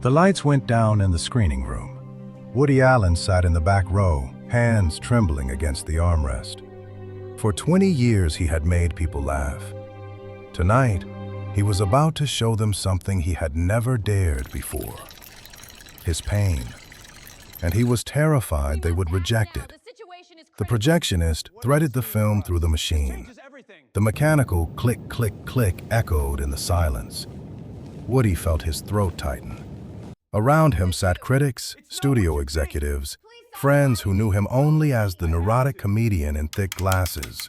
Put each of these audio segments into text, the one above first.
The lights went down in the screening room. Woody Allen sat in the back row, hands trembling against the armrest. For 20 years he had made people laugh. Tonight, he was about to show them something he had never dared before. His pain. And he was terrified they would reject it. The projectionist threaded the film through the machine. The mechanical click, click, click echoed in the silence. Woody felt his throat tighten. Around him sat critics, studio executives, friends who knew him only as the neurotic comedian in thick glasses,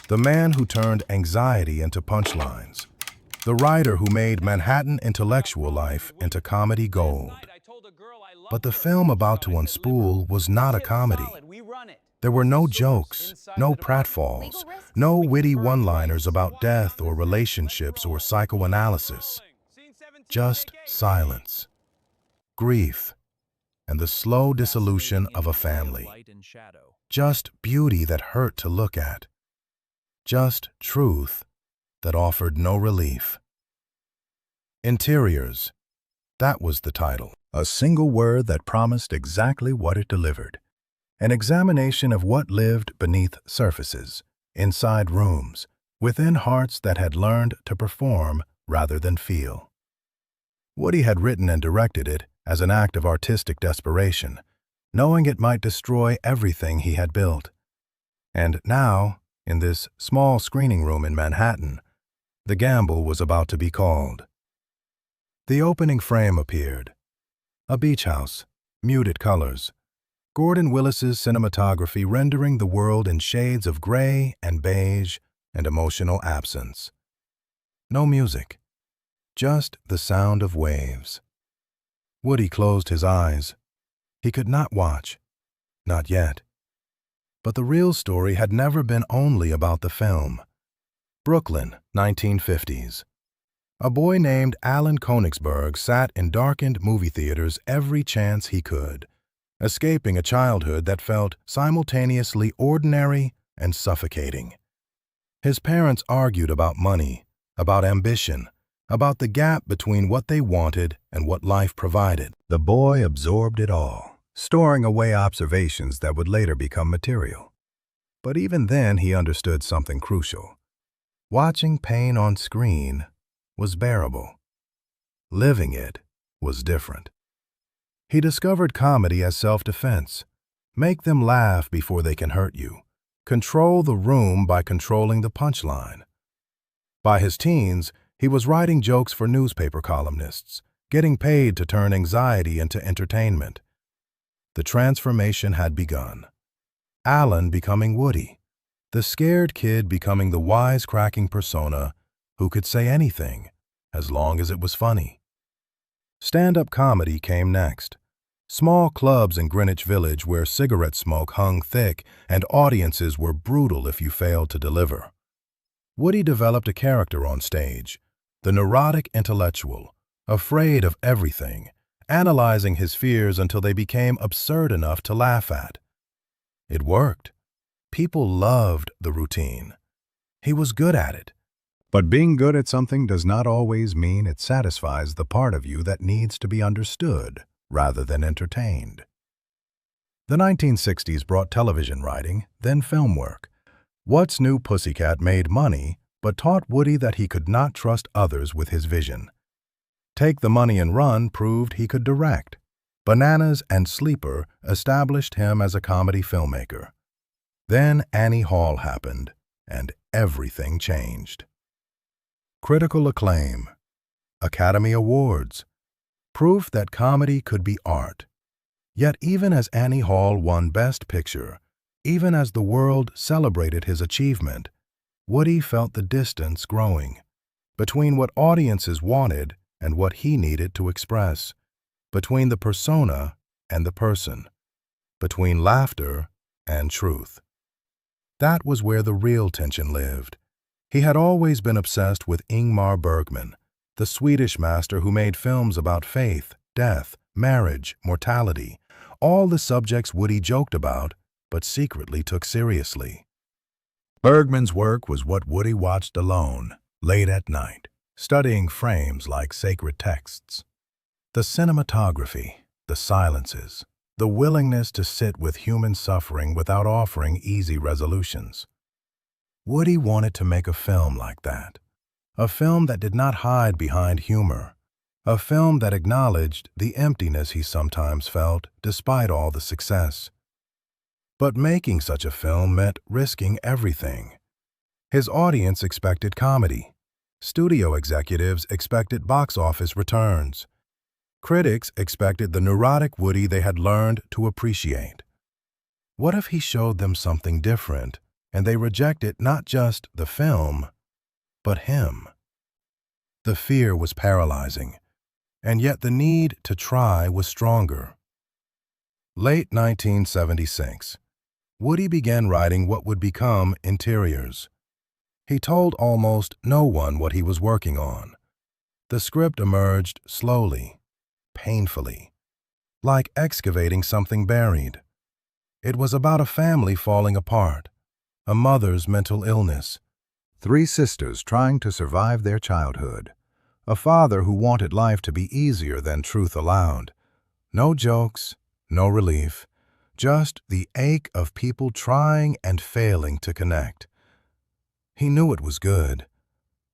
the man who turned anxiety into punchlines, the writer who made Manhattan intellectual life into comedy gold. But the film about to unspool was not a comedy. There were no jokes, no pratfalls, no witty one-liners about death or relationships or psychoanalysis. Just silence, grief, and the slow dissolution of a family. Just beauty that hurt to look at. Just truth that offered no relief. Interiors. That was the title. A single word that promised exactly what it delivered. An examination of what lived beneath surfaces, inside rooms, within hearts that had learned to perform rather than feel. Woody had written and directed it as an act of artistic desperation, knowing it might destroy everything he had built. And now, in this small screening room in Manhattan, the gamble was about to be called. The opening frame appeared. A beach house, muted colors. Gordon Willis's cinematography rendering the world in shades of gray and beige and emotional absence. No music, just the sound of waves. Woody closed his eyes. He could not watch, not yet. But the real story had never been only about the film. Brooklyn, 1950s. A boy named Alan Konigsberg sat in darkened movie theaters every chance he could, escaping a childhood that felt simultaneously ordinary and suffocating. His parents argued about money, about ambition, about the gap between what they wanted and what life provided. The boy absorbed it all, storing away observations that would later become material. But even then he understood something crucial. Watching pain on screen was bearable. Living it was different. He discovered comedy as self-defense. Make them laugh before they can hurt you. Control the room by controlling the punchline. By his teens, he was writing jokes for newspaper columnists, getting paid to turn anxiety into entertainment. The transformation had begun. Alan becoming Woody, the scared kid becoming the wise-cracking persona who could say anything as long as it was funny. Stand-up comedy came next. Small clubs in Greenwich Village where cigarette smoke hung thick and audiences were brutal if you failed to deliver. Woody developed a character on stage, the neurotic intellectual, afraid of everything, analyzing his fears until they became absurd enough to laugh at. It worked. People loved the routine. He was good at it. But being good at something does not always mean it satisfies the part of you that needs to be understood rather than entertained. The 1960s brought television writing, then film work. What's New Pussycat made money, but taught Woody that he could not trust others with his vision. Take the Money and Run proved he could direct. Bananas and Sleeper established him as a comedy filmmaker. Then Annie Hall happened, and everything changed. Critical acclaim, Academy Awards, proof that comedy could be art. Yet even as Annie Hall won Best Picture, even as the world celebrated his achievement, Woody felt the distance growing between what audiences wanted and what he needed to express, between the persona and the person, between laughter and truth. That was where the real tension lived. He had always been obsessed with Ingmar Bergman, the Swedish master who made films about faith, death, marriage, mortality, all the subjects Woody joked about but secretly took seriously. Bergman's work was what Woody watched alone, late at night, studying frames like sacred texts. The cinematography, the silences, the willingness to sit with human suffering without offering easy resolutions. Woody wanted to make a film like that. A film that did not hide behind humor. A film that acknowledged the emptiness he sometimes felt despite all the success. But making such a film meant risking everything. His audience expected comedy. Studio executives expected box office returns. Critics expected the neurotic Woody they had learned to appreciate. What if he showed them something different and they rejected not just the film, but him? The fear was paralyzing, and yet the need to try was stronger. Late 1976, Woody began writing what would become Interiors. He told almost no one what he was working on. The script emerged slowly, painfully, like excavating something buried. It was about a family falling apart, a mother's mental illness, 3 sisters trying to survive their childhood, a father who wanted life to be easier than truth allowed. No jokes, no relief, just the ache of people trying and failing to connect. He knew it was good.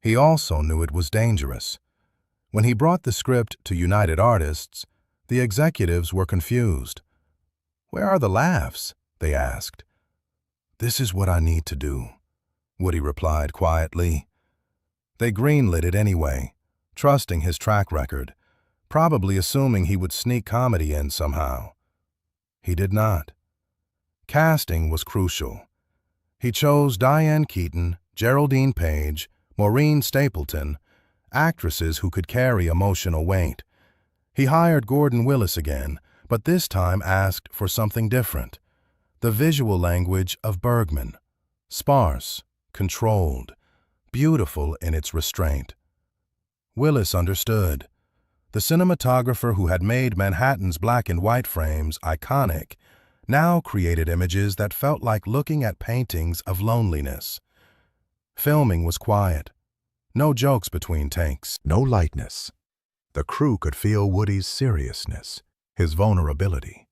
He also knew it was dangerous. When he brought the script to United Artists, the executives were confused. "Where are the laughs?" they asked. "This is what I need to do," Woody replied quietly. They greenlit it anyway, trusting his track record, probably assuming he would sneak comedy in somehow. He did not. Casting was crucial. He chose Diane Keaton, Geraldine Page, Maureen Stapleton, actresses who could carry emotional weight. He hired Gordon Willis again, but this time asked for something different. The visual language of Bergman, sparse, controlled, beautiful in its restraint. Willis understood. The cinematographer who had made Manhattan's black and white frames iconic now created images that felt like looking at paintings of loneliness. Filming was quiet. No jokes between takes. No lightness. The crew could feel Woody's seriousness, his vulnerability.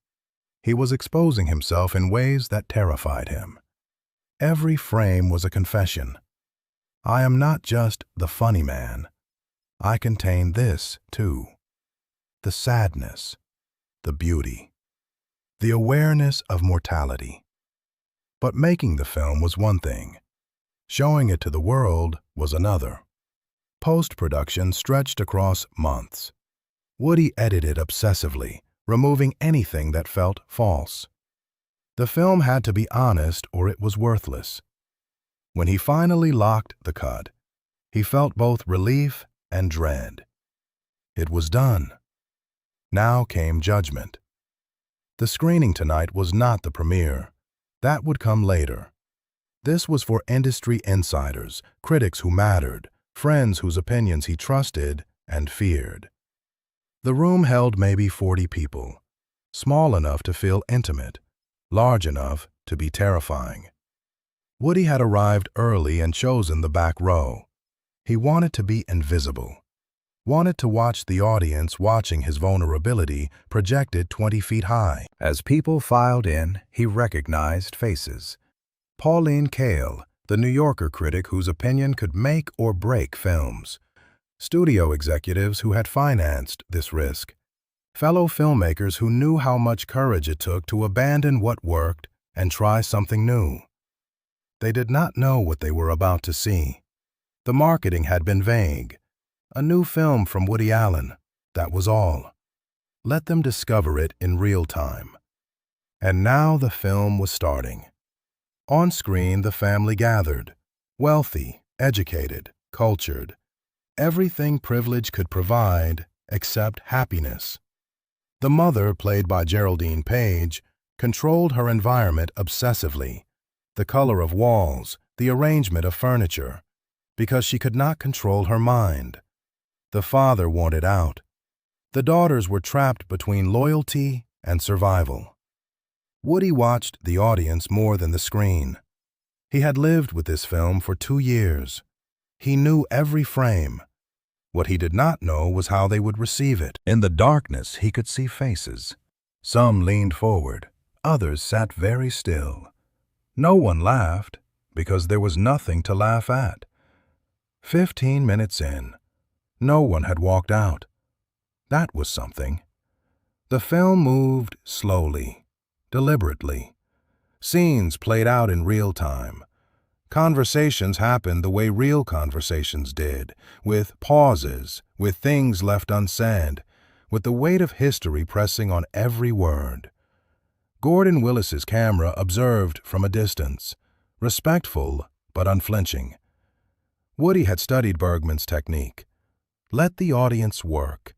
He was exposing himself in ways that terrified him. Every frame was a confession. I am not just the funny man. I contain this, too. The sadness, the beauty, the awareness of mortality. But making the film was one thing. Showing it to the world was another. Post-production stretched across months. Woody edited obsessively, removing anything that felt false. The film had to be honest or it was worthless. When he finally locked the cut, he felt both relief and dread. It was done. Now came judgment. The screening tonight was not the premiere. That would come later. This was for industry insiders, critics who mattered, friends whose opinions he trusted and feared. The room held maybe 40 people, small enough to feel intimate, large enough to be terrifying. Woody had arrived early and chosen the back row. He wanted to be invisible, wanted to watch the audience watching his vulnerability projected 20 feet high. As people filed in, he recognized faces. Pauline Kael, the New Yorker critic whose opinion could make or break films. Studio executives who had financed this risk. Fellow filmmakers who knew how much courage it took to abandon what worked and try something new. They did not know what they were about to see. The marketing had been vague. A new film from Woody Allen, that was all. Let them discover it in real time. And now the film was starting. On screen, the family gathered, wealthy, educated, cultured, everything privilege could provide except happiness. The mother, played by Geraldine Page, controlled her environment obsessively, the color of walls, the arrangement of furniture, because she could not control her mind. The father wanted out. The daughters were trapped between loyalty and survival. Woody watched the audience more than the screen. He had lived with this film for 2 years. He knew every frame. What he did not know was how they would receive it. In the darkness, he could see faces. Some leaned forward, others sat very still. No one laughed, because there was nothing to laugh at. 15 minutes in, no one had walked out. That was something. The film moved slowly, deliberately. Scenes played out in real time. Conversations happened the way real conversations did, with pauses, with things left unsaid, with the weight of history pressing on every word. Gordon Willis's camera observed from a distance, respectful but unflinching. Woody had studied Bergman's technique. Let the audience work.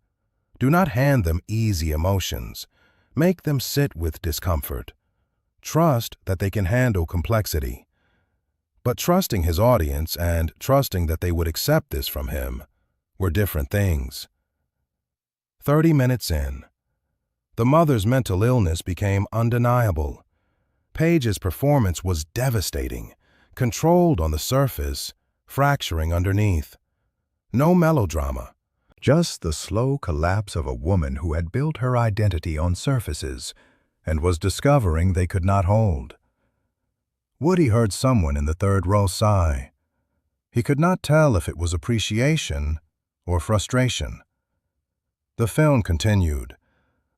Do not hand them easy emotions. Make them sit with discomfort. Trust that they can handle complexity. But trusting his audience and trusting that they would accept this from him were different things. 30 minutes in, the mother's mental illness became undeniable. Paige's performance was devastating, controlled on the surface, fracturing underneath. No melodrama, just the slow collapse of a woman who had built her identity on surfaces and was discovering they could not hold. Woody heard someone in the third row sigh. He could not tell if it was appreciation or frustration. The film continued.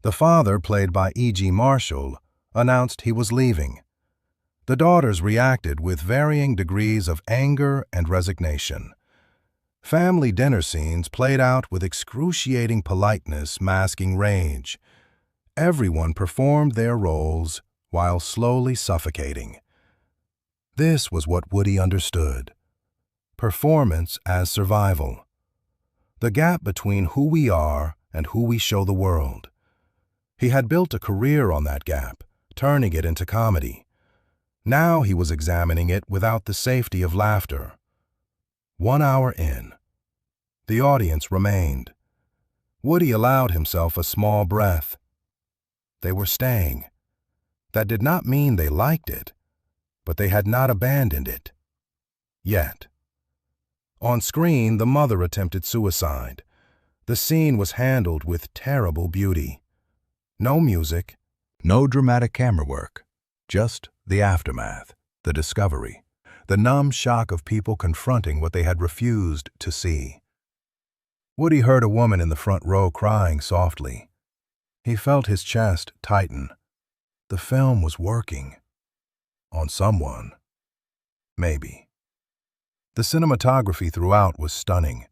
The father, played by E.G. Marshall, announced he was leaving. The daughters reacted with varying degrees of anger and resignation. Family dinner scenes played out with excruciating politeness masking rage. Everyone performed their roles while slowly suffocating. This was what Woody understood. Performance as survival. The gap between who we are and who we show the world. He had built a career on that gap, turning it into comedy. Now he was examining it without the safety of laughter. 1 hour in. The audience remained. Woody allowed himself a small breath. They were staying. That did not mean they liked it, but they had not abandoned it. Yet. On screen, the mother attempted suicide. The scene was handled with terrible beauty. No music, no dramatic camera work, just the aftermath, the discovery, the numb shock of people confronting what they had refused to see. Woody heard a woman in the front row crying softly. He felt his chest tighten. The film was working. On someone. Maybe. The cinematography throughout was stunning.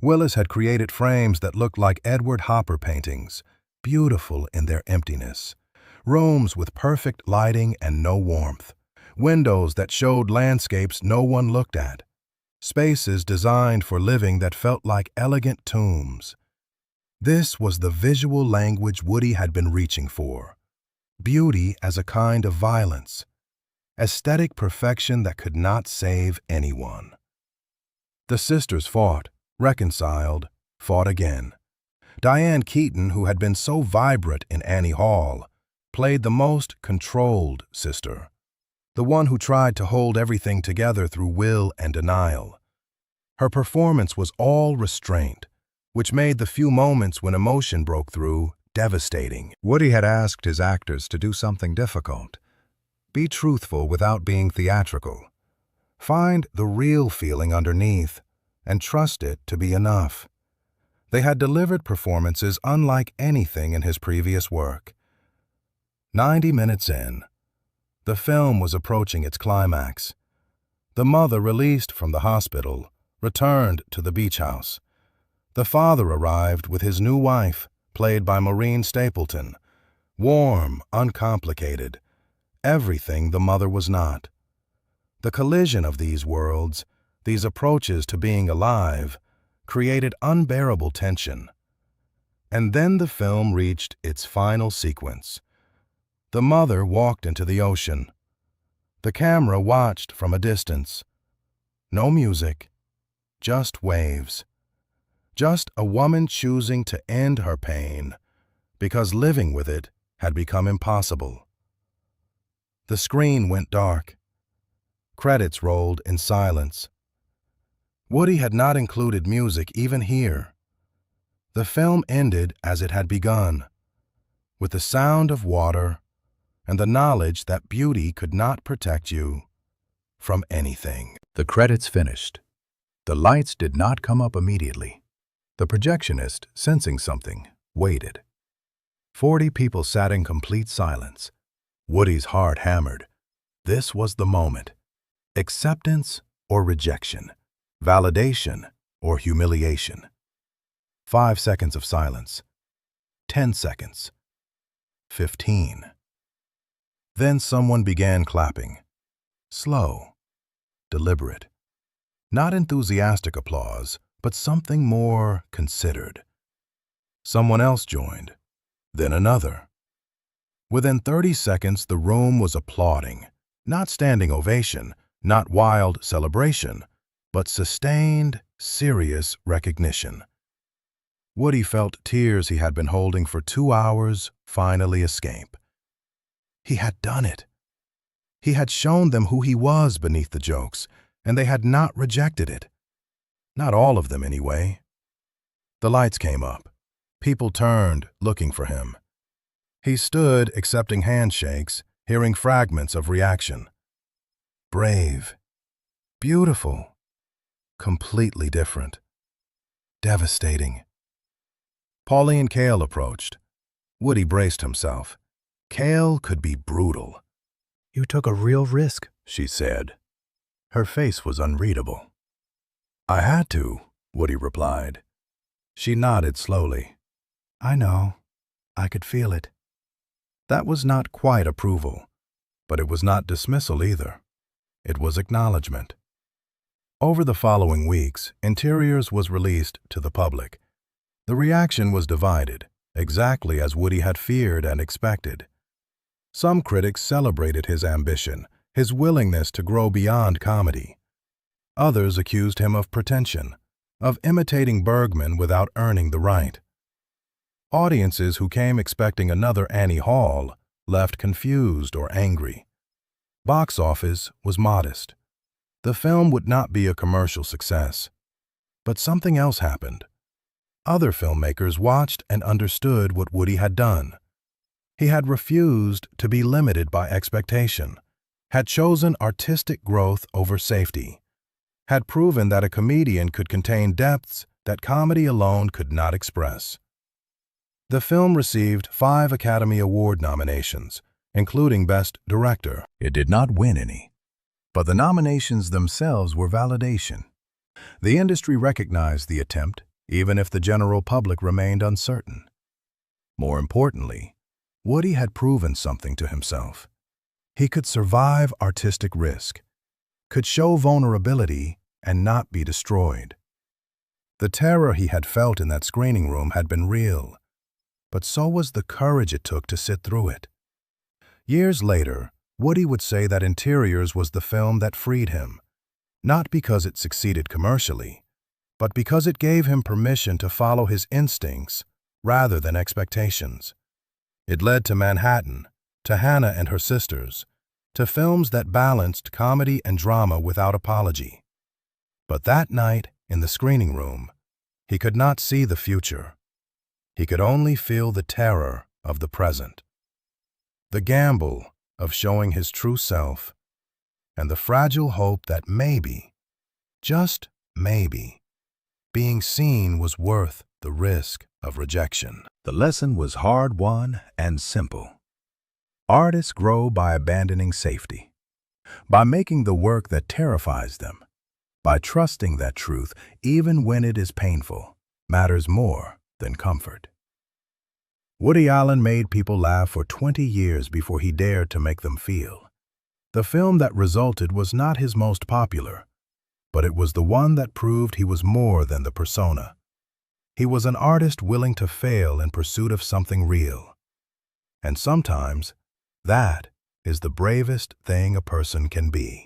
Willis had created frames that looked like Edward Hopper paintings, beautiful in their emptiness. Rooms with perfect lighting and no warmth. Windows that showed landscapes no one looked at. Spaces designed for living that felt like elegant tombs. This was the visual language Woody had been reaching for. Beauty as a kind of violence. Aesthetic perfection that could not save anyone. The sisters fought, reconciled, fought again. Diane Keaton, who had been so vibrant in Annie Hall, played the most controlled sister, the one who tried to hold everything together through will and denial. Her performance was all restraint, which made the few moments when emotion broke through devastating. Woody had asked his actors to do something difficult. Be truthful without being theatrical. Find the real feeling underneath and trust it to be enough. They had delivered performances unlike anything in his previous work. 90 minutes in, the film was approaching its climax. The mother, released from the hospital, returned to the beach house. The father arrived with his new wife, played by Maureen Stapleton. Warm, uncomplicated. Everything the mother was not. The collision of these worlds, these approaches to being alive, created unbearable tension. And then the film reached its final sequence. The mother walked into the ocean. The camera watched from a distance. No music, just waves. Just a woman choosing to end her pain because living with it had become impossible. The screen went dark. Credits rolled in silence. Woody had not included music even here. The film ended as it had begun, with the sound of water and the knowledge that beauty could not protect you from anything. The credits finished. The lights did not come up immediately. The projectionist, sensing something, waited. 40 people sat in complete silence. Woody's heart hammered. This was the moment. Acceptance or rejection. Validation or humiliation. 5 seconds of silence. 10 seconds. 15. Then someone began clapping. Slow, deliberate. Not enthusiastic applause, but something more considered. Someone else joined, then another. Within 30 seconds, the room was applauding, not standing ovation, not wild celebration, but sustained, serious recognition. Woody felt tears he had been holding for 2 hours finally escape. He had done it. He had shown them who he was beneath the jokes, and they had not rejected it. Not all of them, anyway. The lights came up. People turned, looking for him. He stood, accepting handshakes, hearing fragments of reaction. Brave. Beautiful. Completely different. Devastating. Pauline Kael approached. Woody braced himself. Kael could be brutal. "You took a real risk," she said. Her face was unreadable. "I had to," Woody replied. She nodded slowly. "I know. I could feel it." That was not quite approval, but it was not dismissal either. It was acknowledgement. Over the following weeks, Interiors was released to the public. The reaction was divided, exactly as Woody had feared and expected. Some critics celebrated his ambition, his willingness to grow beyond comedy. Others accused him of pretension, of imitating Bergman without earning the right. Audiences who came expecting another Annie Hall left confused or angry. Box office was modest. The film would not be a commercial success. But something else happened. Other filmmakers watched and understood what Woody had done. He had refused to be limited by expectation, had chosen artistic growth over safety, had proven that a comedian could contain depths that comedy alone could not express. The film received 5 Academy Award nominations, including Best Director. It did not win any, but the nominations themselves were validation. The industry recognized the attempt, even if the general public remained uncertain. More importantly, Woody had proven something to himself. He could survive artistic risk, could show vulnerability and not be destroyed. The terror he had felt in that screening room had been real, but so was the courage it took to sit through it. Years later, Woody would say that Interiors was the film that freed him, not because it succeeded commercially, but because it gave him permission to follow his instincts rather than expectations. It led to Manhattan, to Hannah and Her Sisters, to films that balanced comedy and drama without apology. But that night, in the screening room, he could not see the future. He could only feel the terror of the present, the gamble of showing his true self, and the fragile hope that maybe, just maybe, being seen was worth the risk of rejection. The lesson was hard-won and simple. Artists grow by abandoning safety, by making the work that terrifies them, by trusting that truth, even when it is painful, matters more than comfort. Woody Allen made people laugh for 20 years before he dared to make them feel. The film that resulted was not his most popular, but it was the one that proved he was more than the persona. He was an artist willing to fail in pursuit of something real. And sometimes, that is the bravest thing a person can be.